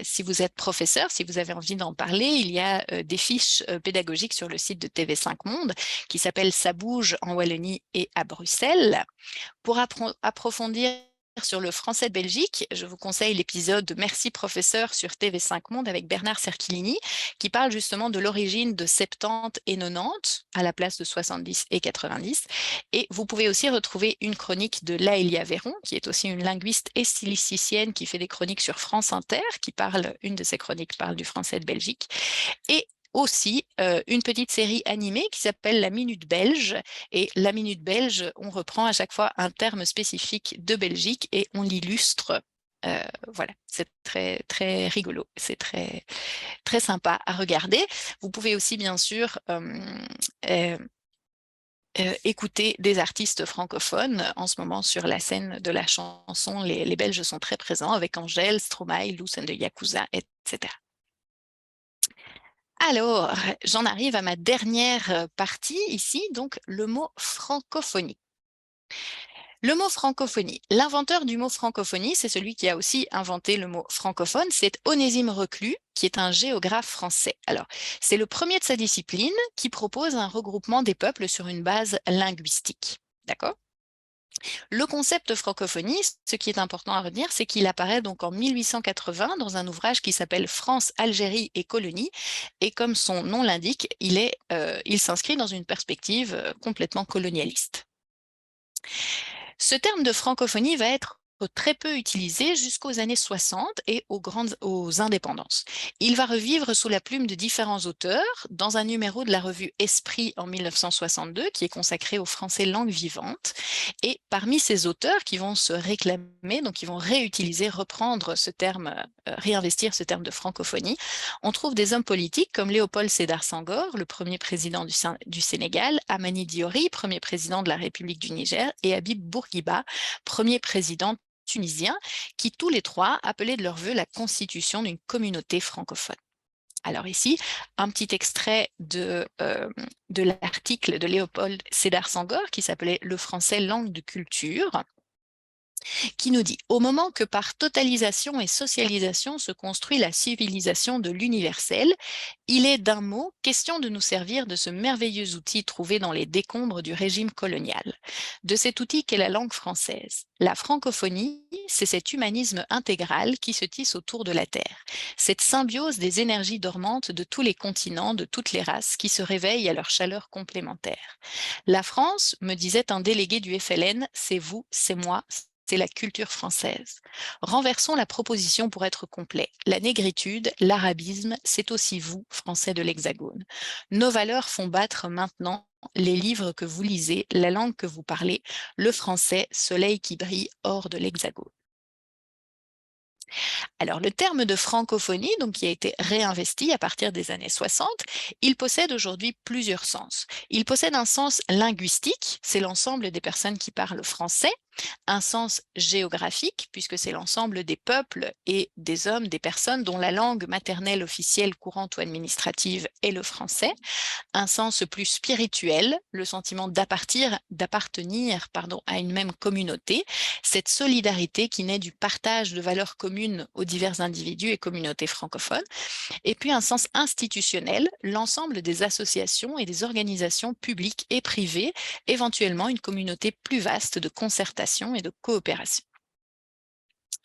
Si vous êtes professeur, si vous avez envie d'en parler, il y a des fiches pédagogiques sur le site de TV5 Monde qui s'appelle « Ça bouge en Wallonie et à Bruxelles ». Pour approfondir sur le français de Belgique, je vous conseille l'épisode de Merci professeur sur TV5 Monde avec Bernard Cerchilini qui parle justement de l'origine de 70 et 90 à la place de 70 et 90. Et vous pouvez aussi retrouver une chronique de Laëlia Véron, qui est aussi une linguiste et stylisticienne qui fait des chroniques sur France Inter, une de ses chroniques parle du français de Belgique. Et aussi une petite série animée qui s'appelle La Minute Belge. Et La Minute Belge, on reprend à chaque fois un terme spécifique de Belgique et on l'illustre. Voilà, c'est très, très rigolo, c'est très, très sympa à regarder. Vous pouvez aussi, bien sûr, écouter des artistes francophones. En ce moment, sur la scène de la chanson, les Belges sont très présents avec Angèle, Stromae, Loes and the Yakuza, etc. Alors, j'en arrive à ma dernière partie ici, donc le mot francophonie. Le mot francophonie. L'inventeur du mot francophonie, c'est celui qui a aussi inventé le mot francophone, c'est Onésime Reclus, qui est un géographe français. Alors, c'est le premier de sa discipline qui propose un regroupement des peuples sur une base linguistique. D'accord ? Le concept francophonie, ce qui est important à retenir, c'est qu'il apparaît donc en 1880 dans un ouvrage qui s'appelle France, Algérie et colonies. Et comme son nom l'indique, il s'inscrit dans une perspective complètement colonialiste. Ce terme de francophonie va être très peu utilisé jusqu'aux années 60 et aux indépendances. Il va revivre sous la plume de différents auteurs dans un numéro de la revue Esprit en 1962 qui est consacré aux Français langue vivante. Et parmi ces auteurs qui vont se réclamer, donc qui vont reprendre ce terme, réinvestir ce terme de francophonie, on trouve des hommes politiques comme Léopold Sédar Senghor, le premier président du Sénégal, Amani Diori, premier président de la République du Niger, et Habib Bourguiba, premier président tunisien, qui tous les trois appelaient de leur vœu la constitution d'une communauté francophone. Alors ici, un petit extrait de l'article de Léopold Sédar Senghor qui s'appelait « Le français, langue de culture », qui nous dit « Au moment que par totalisation et socialisation se construit la civilisation de l'universel, il est d'un mot question de nous servir de ce merveilleux outil trouvé dans les décombres du régime colonial, de cet outil qu'est la langue française. La francophonie, c'est cet humanisme intégral qui se tisse autour de la Terre, cette symbiose des énergies dormantes de tous les continents, de toutes les races, qui se réveillent à leur chaleur complémentaire. La France, me disait un délégué du FLN, c'est vous, c'est moi, c'est la culture française. Renversons la proposition pour être complet. La négritude, l'arabisme, c'est aussi vous, Français de l'Hexagone. Nos valeurs font battre maintenant les livres que vous lisez, la langue que vous parlez, le français, soleil qui brille hors de l'Hexagone. Alors, le terme de francophonie, donc, qui a été réinvesti à partir des années 60, il possède aujourd'hui plusieurs sens. Il possède un sens linguistique, c'est l'ensemble des personnes qui parlent français, un sens géographique, puisque c'est l'ensemble des peuples et des hommes, des personnes dont la langue maternelle officielle, courante ou administrative est le français, un sens plus spirituel, le sentiment d'appartenir à une même communauté, cette solidarité qui naît du partage de valeurs communes aux divers individus et communautés francophones, et puis un sens institutionnel, l'ensemble des associations et des organisations publiques et privées, éventuellement une communauté plus vaste de concertation et de coopération.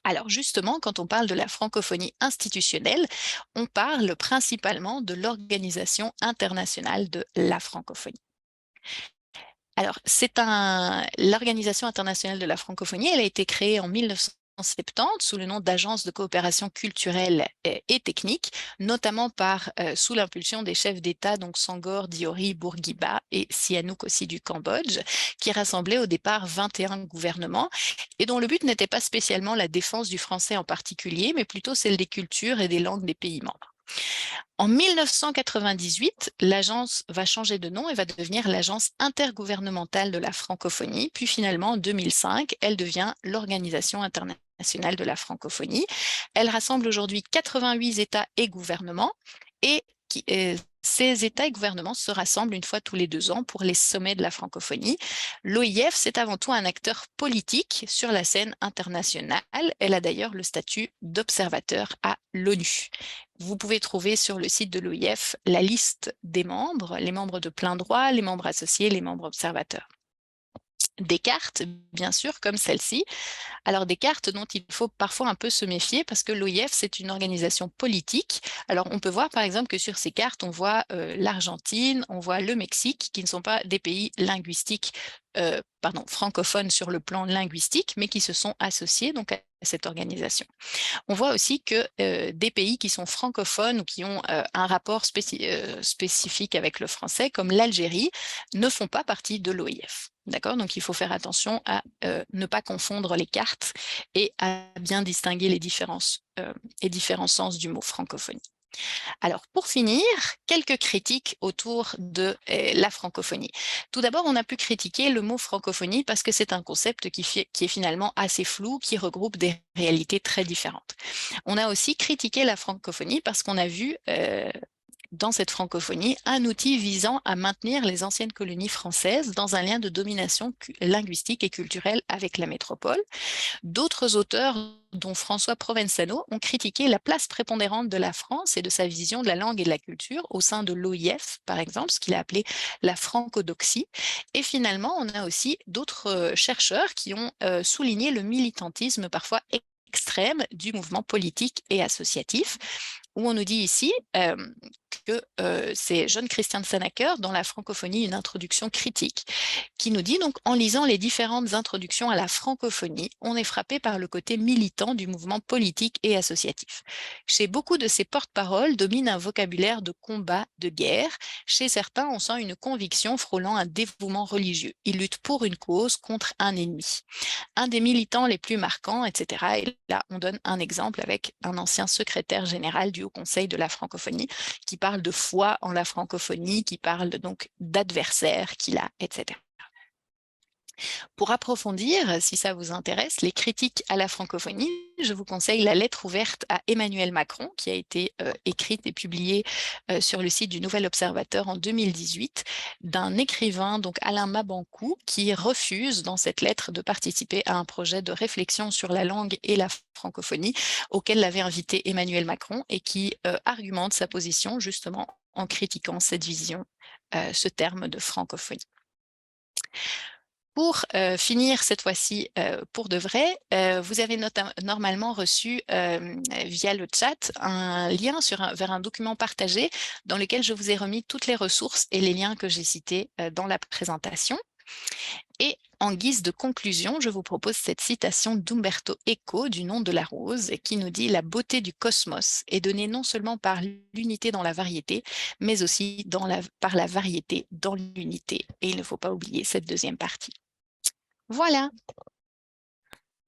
Alors justement, quand on parle de la francophonie institutionnelle, on parle principalement de l'Organisation internationale de la francophonie. Alors, l'Organisation internationale de la francophonie, elle a été créée en 1970 sous le nom d'Agence de coopération culturelle et technique, notamment sous l'impulsion des chefs d'État, donc Senghor, Diori, Bourguiba et Sihanouk aussi du Cambodge, qui rassemblaient au départ 21 gouvernements et dont le but n'était pas spécialement la défense du français en particulier, mais plutôt celle des cultures et des langues des pays membres. En 1998, l'agence va changer de nom et va devenir l'Agence intergouvernementale de la francophonie. Puis finalement, en 2005, elle devient l'Organisation internationale de la francophonie. Elle rassemble aujourd'hui 88 États et gouvernements et ces États et gouvernements se rassemblent une fois tous les 2 ans pour les sommets de la francophonie. L'OIF, c'est avant tout un acteur politique sur la scène internationale. Elle a d'ailleurs le statut d'observateur à l'ONU. Vous pouvez trouver sur le site de l'OIF la liste des membres, les membres de plein droit, les membres associés, les membres observateurs. Des cartes, bien sûr, comme celle-ci. Alors, des cartes dont il faut parfois un peu se méfier parce que l'OIF, c'est une organisation politique. Alors, on peut voir, par exemple, que sur ces cartes, on voit l'Argentine, on voit le Mexique, qui ne sont pas des pays linguistiques, francophones sur le plan linguistique, mais qui se sont associés donc à cette organisation. On voit aussi que des pays qui sont francophones ou qui ont un rapport spécifique avec le français, comme l'Algérie, ne font pas partie de l'OIF. D'accord ? Donc, il faut faire attention à ne pas confondre les cartes et à bien distinguer les différents sens du mot francophonie. Alors, pour finir, quelques critiques autour de la francophonie. Tout d'abord, on a pu critiquer le mot francophonie parce que c'est un concept qui est finalement assez flou, qui regroupe des réalités très différentes. On a aussi critiqué la francophonie parce qu'on a vu dans cette francophonie un outil visant à maintenir les anciennes colonies françaises dans un lien de domination linguistique et culturelle avec la métropole. D'autres auteurs, dont François Provenzano, ont critiqué la place prépondérante de la France et de sa vision de la langue et de la culture au sein de l'OIF, par exemple, ce qu'il a appelé la francodoxie. Et finalement, on a aussi d'autres chercheurs qui ont souligné le militantisme parfois extrême du mouvement politique et associatif, où on nous dit ici que c'est John Christian Sanaker, dans la francophonie, une introduction critique, qui nous dit donc, en lisant les différentes introductions à la francophonie, on est frappé par le côté militant du mouvement politique et associatif. Chez beaucoup de ces porte-paroles domine un vocabulaire de combat, de guerre. Chez certains, on sent une conviction frôlant un dévouement religieux. Ils luttent pour une cause contre un ennemi. Un des militants les plus marquants, etc. Et là, on donne un exemple avec un ancien secrétaire général du Haut Conseil de la francophonie qui parle de foi en la francophonie, qui parle donc d'adversaires qu'il a, etc. Pour approfondir, si ça vous intéresse, les critiques à la francophonie, je vous conseille la lettre ouverte à Emmanuel Macron, qui a été écrite et publiée sur le site du Nouvel Observateur en 2018, d'un écrivain, donc Alain Mabancou, qui refuse dans cette lettre de participer à un projet de réflexion sur la langue et la francophonie, auquel l'avait invité Emmanuel Macron, et qui argumente sa position justement en critiquant cette vision, ce terme de francophonie. Pour finir cette fois-ci pour de vrai, vous avez normalement reçu via le chat un lien vers un document partagé dans lequel je vous ai remis toutes les ressources et les liens que j'ai cités dans la présentation. Et en guise de conclusion, je vous propose cette citation d'Umberto Eco du Nom de la rose qui nous dit « La beauté du cosmos est donnée non seulement par l'unité dans la variété, mais aussi par la variété dans l'unité. » Et il ne faut pas oublier cette deuxième partie. Voilà.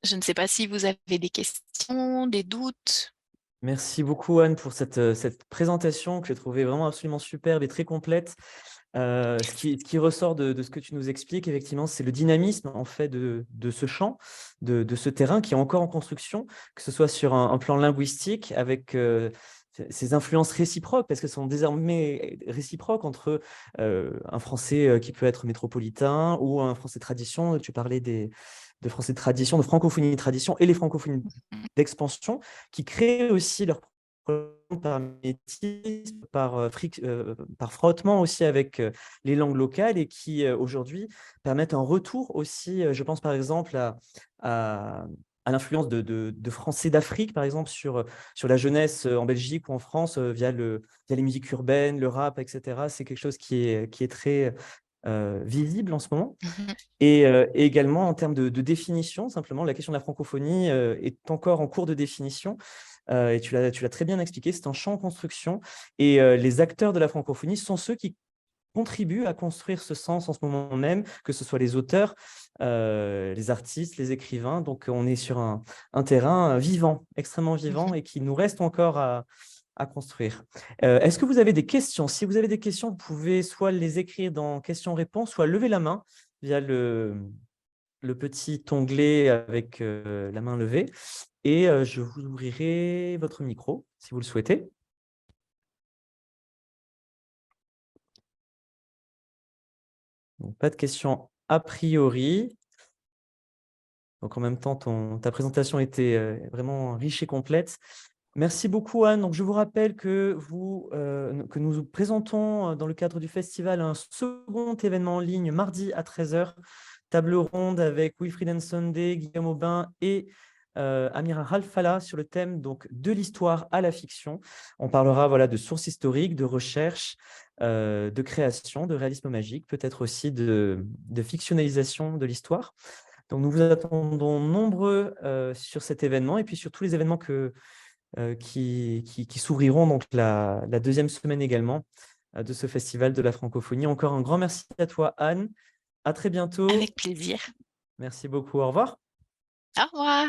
Je ne sais pas si vous avez des questions, des doutes. Merci beaucoup, Anne, pour cette présentation que j'ai trouvée vraiment absolument superbe et très complète. Ce qui ressort de ce que tu nous expliques, effectivement, c'est le dynamisme en fait, de ce champ, de ce terrain qui est encore en construction, que ce soit sur un plan linguistique, avec ces influences réciproques, parce qu'elles sont désormais réciproques entre un français qui peut être métropolitain ou un français tradition. Tu parlais de français de tradition, de francophonie de tradition et les francophonies d'expansion qui créent aussi leur par mimétisme, par frottement aussi avec les langues locales et qui aujourd'hui permettent un retour aussi, je pense par exemple à l'influence de Français d'Afrique, par exemple, sur la jeunesse en Belgique ou en France via les musiques urbaines, le rap, etc. C'est quelque chose qui est très visible en ce moment. Et également en termes de définition, simplement, la question de la francophonie est encore en cours de définition. Et tu l'as très bien expliqué, c'est un champ en construction. Et les acteurs de la francophonie sont ceux qui contribuent à construire ce sens en ce moment même, que ce soit les auteurs, les artistes, les écrivains. Donc, on est sur un terrain vivant, extrêmement vivant, et qui nous reste encore à construire. Est-ce que vous avez des questions? Si vous avez des questions, vous pouvez soit les écrire dans questions-réponses, soit lever la main via le petit onglet avec la main levée. Et je vous ouvrirai votre micro, si vous le souhaitez. Donc, pas de questions a priori. Donc, en même temps, ta présentation était vraiment riche et complète. Merci beaucoup, Anne. Donc, je vous rappelle que nous présentons dans le cadre du festival un second événement en ligne mardi à 13h. Table ronde avec Wilfried Nsonde, Guillaume Aubin et Amira Halfala sur le thème donc, de l'histoire à la fiction. On parlera de sources historiques, de recherche, de création, de réalisme magique, peut-être aussi de fictionnalisation de l'histoire. Donc, nous vous attendons nombreux sur cet événement et puis sur tous les événements qui s'ouvriront donc la deuxième semaine également de ce festival de la francophonie. Encore un grand merci à toi, Anne. À très bientôt. Avec plaisir. Merci beaucoup. Au revoir. Au revoir.